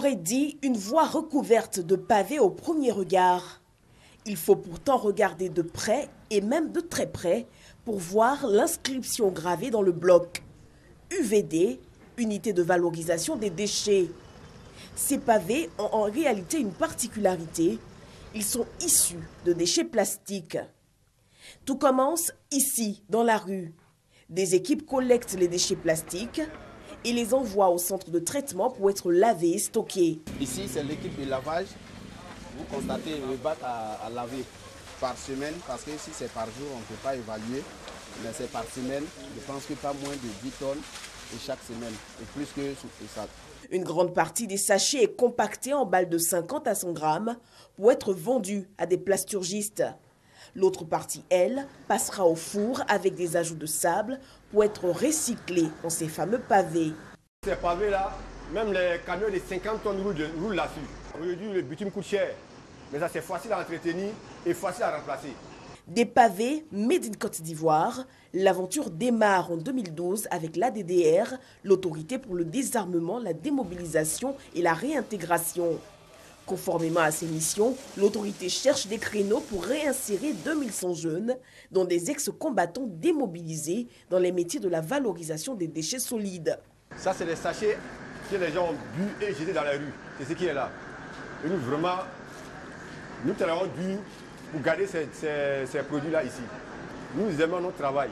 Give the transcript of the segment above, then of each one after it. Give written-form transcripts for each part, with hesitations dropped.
aurait dit une voie recouverte de pavés au premier regard. Il faut pourtant regarder de près et même de très près pour voir l'inscription gravée dans le bloc. UVD, unité de valorisation des déchets. Ces pavés ont en réalité une particularité. Ils sont issus de déchets plastiques. Tout commence ici, dans la rue. Des équipes collectent les déchets plastiques et les envoient au centre de traitement pour être lavés et stockés. Ici, c'est l'équipe de lavage. Vous constatez le bac à laver par semaine, parce que si c'est par jour, on ne peut pas évaluer. Mais c'est par semaine, je pense que pas moins de 10 tonnes et chaque semaine, et plus que ça. Une grande partie des sachets est compactée en balles de 50 à 100 grammes pour être vendue à des plasturgistes. L'autre partie, elle, passera au four avec des ajouts de sable pour être recyclée en ces fameux pavés. Ces pavés-là, même les camions de 50 tonnes roulent là-dessus. Aujourd'hui, le bitume coûte cher, mais ça c'est facile à entretenir et facile à remplacer. Des pavés made in Côte d'Ivoire. L'aventure démarre en 2012 avec l'ADDR, l'autorité pour le désarmement, la démobilisation et la réintégration. Conformément à ses missions, l'autorité cherche des créneaux pour réinsérer 2100 jeunes, dont des ex-combattants démobilisés dans les métiers de la valorisation des déchets solides. Ça, c'est les sachets que les gens ont bu et jetés dans la rue. C'est ce qui est là. Et nous, vraiment, nous travaillons dur pour garder ces produits-là ici. Nous aimons notre travail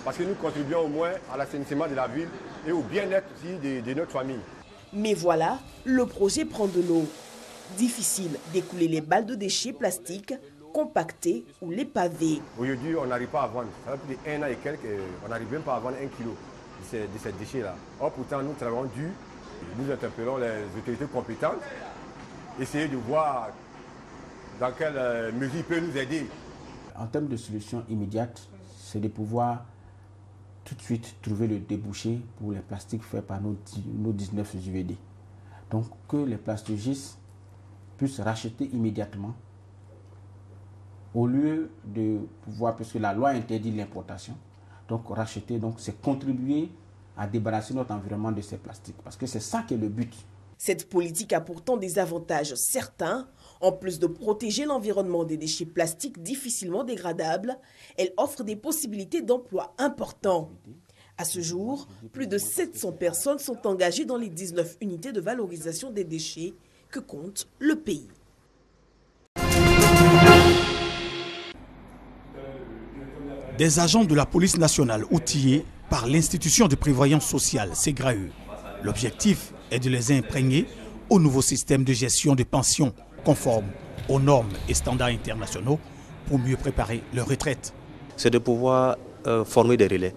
parce que nous contribuons au moins à l'assainissement de la ville et au bien-être aussi de notre famille. Mais voilà, le projet prend de l'eau. Difficile d'écouler les balles de déchets plastiques compactés ou les pavés. Aujourd'hui, on n'arrive pas à vendre. Ça fait plus d'1 an et quelques, on n'arrive même pas à vendre 1 kilo de ces déchets-là. Or, pourtant, nous travaillons dur. Nous interpellons les autorités compétentes, essayer de voir dans quelle mesure ils peuvent nous aider. En termes de solutions immédiates, c'est de pouvoir tout de suite trouver le débouché pour les plastiques faits par nos 19 UVD. Donc que les plastogistes puissent racheter immédiatement au lieu de pouvoir, parce que la loi interdit l'importation, donc racheter, donc c'est contribuer à débarrasser notre environnement de ces plastiques, parce que c'est ça qui est le but. Cette politique a pourtant des avantages certains. En plus de protéger l'environnement des déchets plastiques difficilement dégradables, elle offre des possibilités d'emploi importants. À ce jour, plus de 700 personnes sont engagées dans les 19 unités de valorisation des déchets que compte le pays. Des agents de la police nationale outillés par l'institution de prévoyance sociale, SEGRAE. L'objectif est de les imprégner au nouveau système de gestion de pensions conforme aux normes et standards internationaux pour mieux préparer leur retraite. C'est de pouvoir former des relais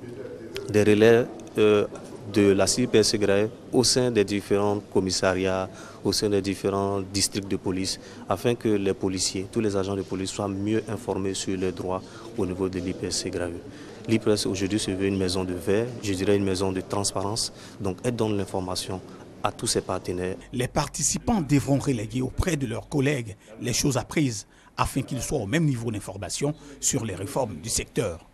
de la CIPS SEGRAE au sein des différents commissariats, au sein des différents districts de police, afin que les policiers, tous les agents de police soient mieux informés sur leurs droits au niveau de l'IPS SEGRAE. L'IPS aujourd'hui se veut une maison de verre, je dirais une maison de transparence, donc elle donne l'information à tous ses partenaires. Les participants devront reléguer auprès de leurs collègues les choses apprises afin qu'ils soient au même niveau d'information sur les réformes du secteur.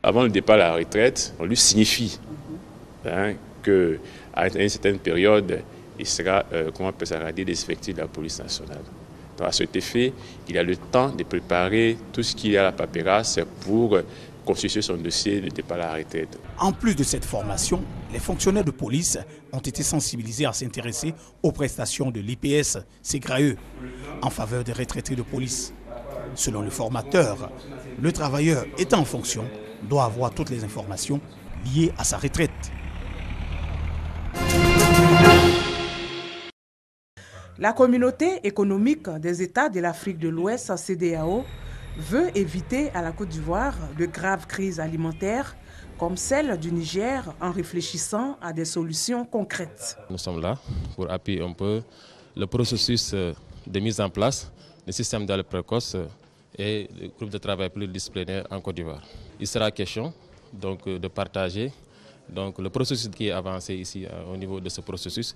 Avant le départ à la retraite, on lui signifie qu'à une certaine période, il sera radié des effectifs de la police nationale. Donc à cet effet, il a le temps de préparer tout ce qu'il y a à la paperasse pour constituer son dossier de départ à la retraite. En plus de cette formation, les fonctionnaires de police ont été sensibilisés à s'intéresser aux prestations de l'IPS SEGRAE en faveur des retraités de police. Selon le formateur, le travailleur étant en fonction doit avoir toutes les informations liées à sa retraite. La communauté économique des États de l'Afrique de l'Ouest, CEDEAO, veut éviter à la Côte d'Ivoire de graves crises alimentaires comme celle du Niger en réfléchissant à des solutions concrètes. Nous sommes là pour appuyer un peu le processus de mise en place du système d'alerte précoce et le groupe de travail pluridisciplinaire en Côte d'Ivoire. Il sera question donc, de partager le processus qui est avancé ici au niveau de ce processus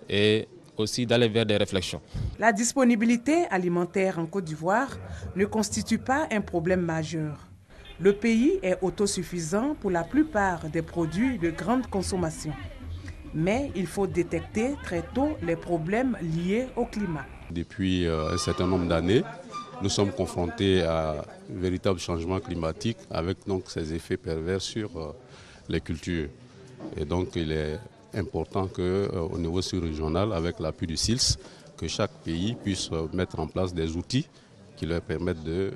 et aussi d'aller vers des réflexions. La disponibilité alimentaire en Côte d'Ivoire ne constitue pas un problème majeur. Le pays est autosuffisant pour la plupart des produits de grande consommation. Mais il faut détecter très tôt les problèmes liés au climat. Depuis un certain nombre d'années, nous sommes confrontés à un véritable changement climatique avec donc ses effets pervers sur les cultures. Et donc il est important qu'au niveau sous-régional, avec l'appui du SILS, que chaque pays puisse mettre en place des outils qui leur permettent de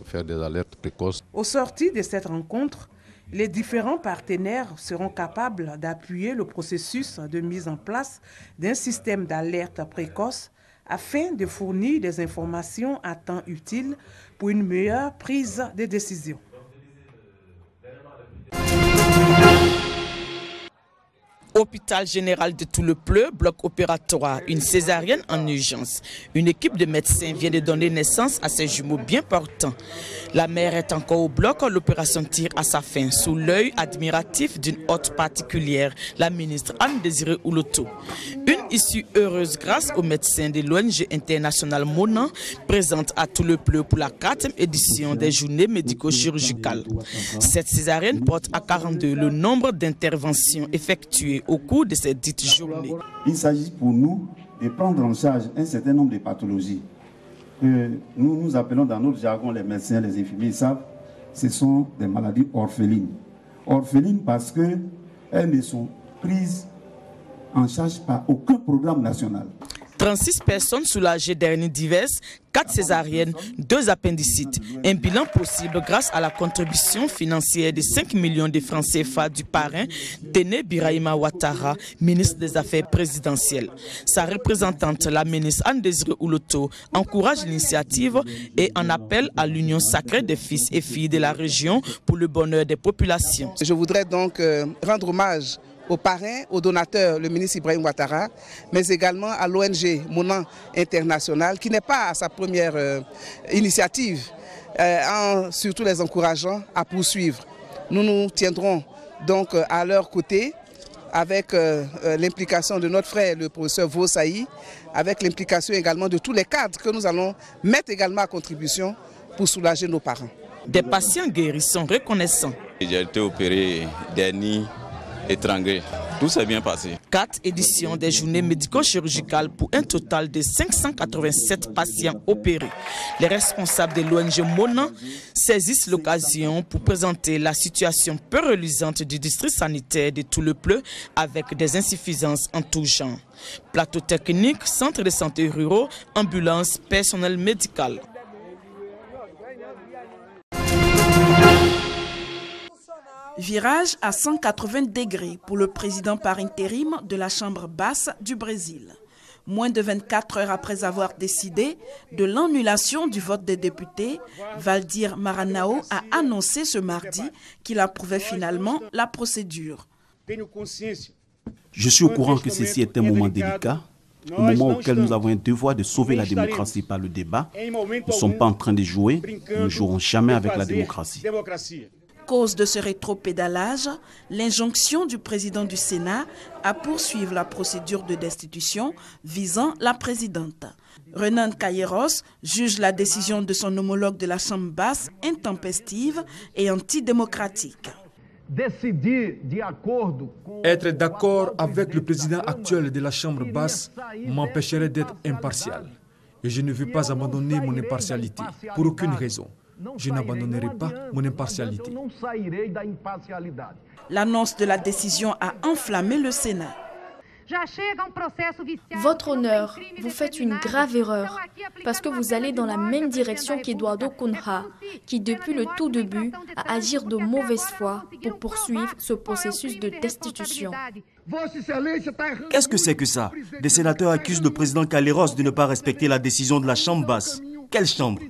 faire des alertes précoces. Au sorti de cette rencontre, les différents partenaires seront capables d'appuyer le processus de mise en place d'un système d'alerte précoce afin de fournir des informations à temps utile pour une meilleure prise de décision. Hôpital général de Toulepleu, bloc opératoire, une césarienne en urgence. Une équipe de médecins vient de donner naissance à ces jumeaux bien portants. La mère est encore au bloc, l'opération tire à sa fin, sous l'œil admiratif d'une hôte particulière, la ministre Anne-Désirée Ouloto. Une issue heureuse grâce aux médecins de l'ONG internationale Monan, présente à Toulepleu pour la 4e édition des journées médico-chirurgicales. Cette césarienne porte à 42 le nombre d'interventions effectuées au cours de ces dites journées. Il s'agit pour nous de prendre en charge un certain nombre de pathologies que nous appelons dans notre jargon, les médecins, les infirmiers savent, ce sont des maladies orphelines. Orphelines parce qu'elles ne sont prises en charge par aucun programme national. 36 personnes soulagées d'hernies diverses, 4 césariennes, 2 appendicites. Un bilan possible grâce à la contribution financière de 5 millions de francs CFA du parrain Téné Birahima Ouattara, ministre des Affaires présidentielles. Sa représentante, la ministre Anne-Désirée Ouloto, encourage l'initiative et en appelle à l'union sacrée des fils et filles de la région pour le bonheur des populations. Je voudrais donc rendre hommage au parrain, au donateur, le ministre Ibrahim Ouattara, mais également à l'ONG Monan International, qui n'est pas à sa première initiative, en surtout les encourageant à poursuivre. Nous nous tiendrons donc à leur côté, avec l'implication de notre frère, le professeur Vossaï, avec l'implication également de tous les cadres que nous allons mettre également à contribution pour soulager nos parents. Des patients guéris sont reconnaissants. J'ai été opéré d'hernie étranglé. Tout s'est bien passé. 4 éditions des journées médico-chirurgicales pour un total de 587 patients opérés. Les responsables de l'ONG Monan saisissent l'occasion pour présenter la situation peu reluisante du district sanitaire de Toulepleu avec des insuffisances en tout genre. Plateau technique, centre de santé ruraux, ambulance, personnel médical. Virage à 180 degrés pour le président par intérim de la Chambre basse du Brésil. Moins de 24 heures après avoir décidé de l'annulation du vote des députés, Valdir Maranhão a annoncé ce mardi qu'il approuvait finalement la procédure. Je suis au courant que ceci est un moment délicat, au moment auquel nous avons un devoir de sauver la démocratie par le débat. Nous ne sommes pas en train de jouer, nous ne jouerons jamais avec la démocratie. Cause de ce rétropédalage, l'injonction du président du Sénat à poursuivre la procédure de destitution visant la présidente. Renan Calheiros juge la décision de son homologue de la Chambre basse intempestive et antidémocratique. Être d'accord avec le président actuel de la Chambre basse m'empêcherait d'être impartial. Et je ne veux pas abandonner mon impartialité pour aucune raison. Je n'abandonnerai pas mon impartialité. L'annonce de la décision a enflammé le Sénat. Votre honneur, vous faites une grave erreur parce que vous allez dans la même direction qu'Eduardo Cunha, qui depuis le tout début a agi de mauvaise foi pour poursuivre ce processus de destitution. Qu'est-ce que c'est que ça? Des sénateurs accusent le président Calheiros de ne pas respecter la décision de la Chambre basse. Quelle chambre?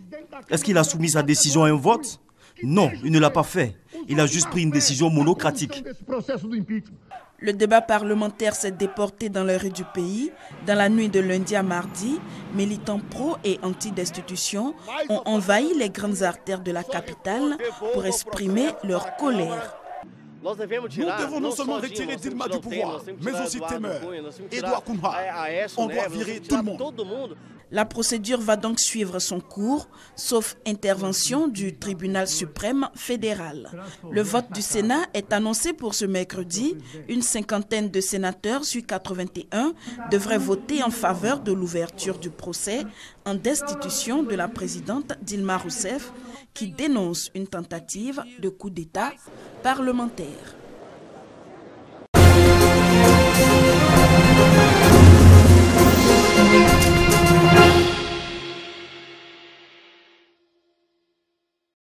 Est-ce qu'il a soumis sa décision à un vote? Non, il ne l'a pas fait. Il a juste pris une décision monocratique. Le débat parlementaire s'est déporté dans les rues du pays. Dans la nuit de lundi à mardi, militants pro et anti-destitution ont envahi les grandes artères de la capitale pour exprimer leur colère. Nous devons non seulement retirer Dilma du pouvoir, mais aussi Temer, Edouard Cunha. On doit virer tout le monde. La procédure va donc suivre son cours, sauf intervention du tribunal suprême fédéral. Le vote du Sénat est annoncé pour ce mercredi. Une cinquantaine de sénateurs sur 81 devraient voter en faveur de l'ouverture du procès en destitution de la présidente Dilma Rousseff, qui dénonce une tentative de coup d'État parlementaire.